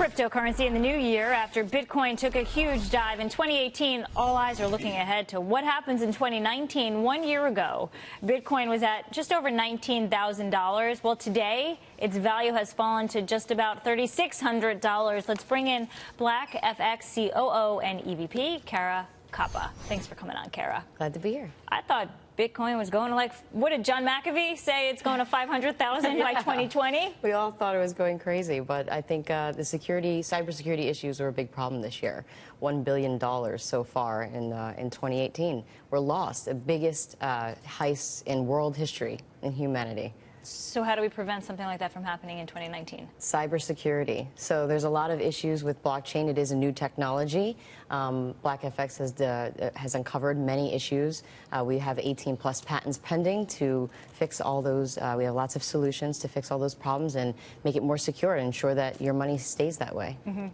Cryptocurrency in the new year after Bitcoin took a huge dive in 2018. All eyes are looking ahead to what happens in 2019. 1 year ago, Bitcoin was at just over $19,000. Well, today, its value has fallen to just about $3,600. Let's bring in BlackFX COO and EVP, Kara Kappa. Thanks for coming on, Kara. Glad to be here. I thought Bitcoin was going to, like, what did John McAfee say? It's going to 500,000 by 2020? We all thought it was going crazy, but I think the cybersecurity issues were a big problem this year. $1 billion so far in 2018 were lost, the biggest heist in world history in humanity. So how do we prevent something like that from happening in 2019? Cybersecurity. So there's a lot of issues with blockchain. It is a new technology. BlackFX has uncovered many issues. We have 18+ patents pending to fix all those. We have lots of solutions to fix all those problems and make it more secure and ensure that your money stays that way. Mm-hmm.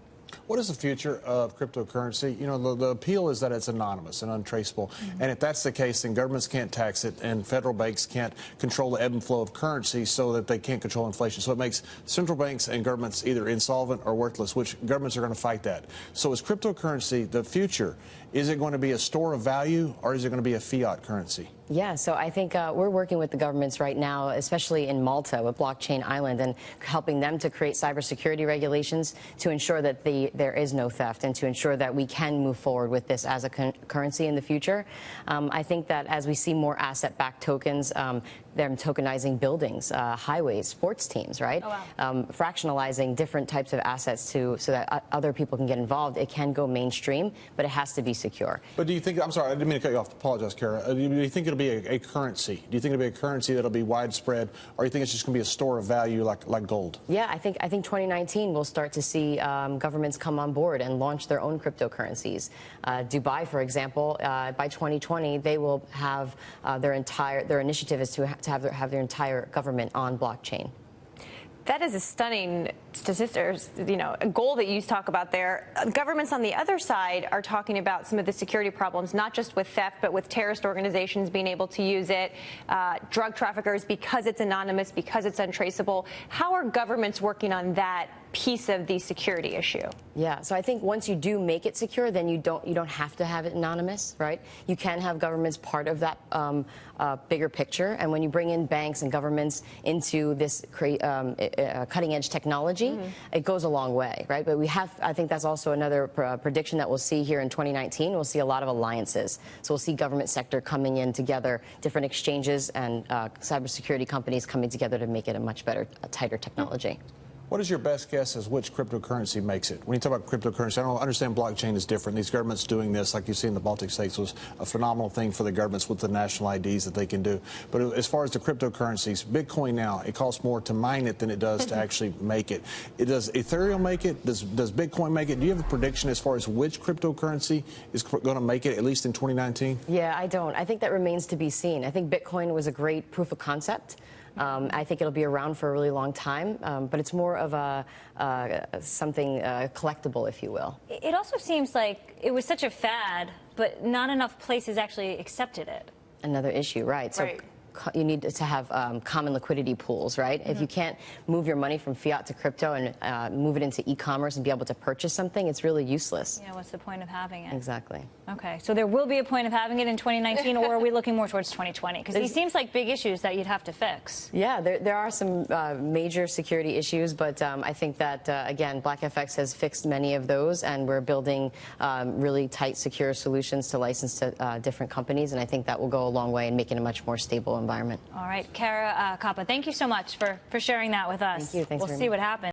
What is the future of cryptocurrency? You know, the appeal is that it's anonymous and untraceable. Mm-hmm. And if that's the case, then governments can't tax it and federal banks can't control the ebb and flow of currency so that they can't control inflation. So it makes central banks and governments either insolvent or worthless, which governments are going to fight that. So is cryptocurrency the future? Is it going to be a store of value or is it going to be a fiat currency? Yeah, so I think we're working with the governments right now, especially in Malta with Blockchain Island, and helping them to create cybersecurity regulations to ensure that there is no theft and to ensure that we can move forward with this as a currency in the future. I think that as we see more asset-backed tokens, them tokenizing buildings, highways, sports teams, right? Oh, wow. Fractionalizing different types of assets so that other people can get involved. It can go mainstream, but it has to be secure. But do you think, I'm sorry, I didn't mean to cut you off. Apologize, Kara. Do you think it'll be a currency? Do you think it'll be a currency that'll be widespread, or do you think it's just going to be a store of value like gold? Yeah, I think 2019 we'll start to see governments come on board and launch their own cryptocurrencies. Dubai, for example, by 2020 they will have their initiative is to have their entire government on blockchain. That is a stunning statistic, a goal that you talk about there. Governments on the other side are talking about some of the security problems, not just with theft, but with terrorist organizations being able to use it, drug traffickers, because it's anonymous, because it's untraceable. How are governments working on that piece of the security issue? Yeah, so I think once you do make it secure, then you don't have to have it anonymous, right? You can have governments part of that bigger picture, and when you bring in banks and governments into this cutting-edge technology, it goes a long way, right? But I think that's also another prediction that we'll see here in 2019. We'll see a lot of alliances. So we'll see government sector coming in together, different exchanges and cybersecurity companies coming together to make it a much better, tighter technology. What is your best guess as which cryptocurrency makes it? When you talk about cryptocurrency, I don't understand blockchain is different. These governments doing this, like you see in the Baltic states, was a phenomenal thing for the governments with the national IDs that they can do. But as far as the cryptocurrencies, Bitcoin now, it costs more to mine it than it does to actually make it. Does Ethereum make it? Does Bitcoin make it? Do you have a prediction as far as which cryptocurrency is going to make it, at least in 2019? Yeah, I don't. I think that remains to be seen. I think Bitcoin was a great proof of concept. I think it'll be around for a really long time, but it's more of something collectible, if you will. It also seems like it was such a fad, but not enough places actually accepted it. Another issue, right? So you need to have common liquidity pools, right? If you can't move your money from fiat to crypto and move it into e-commerce and be able to purchase something, it's really useless. Yeah, what's the point of having it? Exactly. Okay, so there will be a point of having it in 2019, or are we looking more towards 2020? Because these seems like big issues that you'd have to fix. Yeah, there are some major security issues, but I think that, again, BlackFX has fixed many of those, and we're building really tight, secure solutions to license to different companies, and I think that will go a long way in making a much more stable environment. All right, Kara Kappa, thank you so much for sharing that with us. Thank you. Thanks we'll see what happens.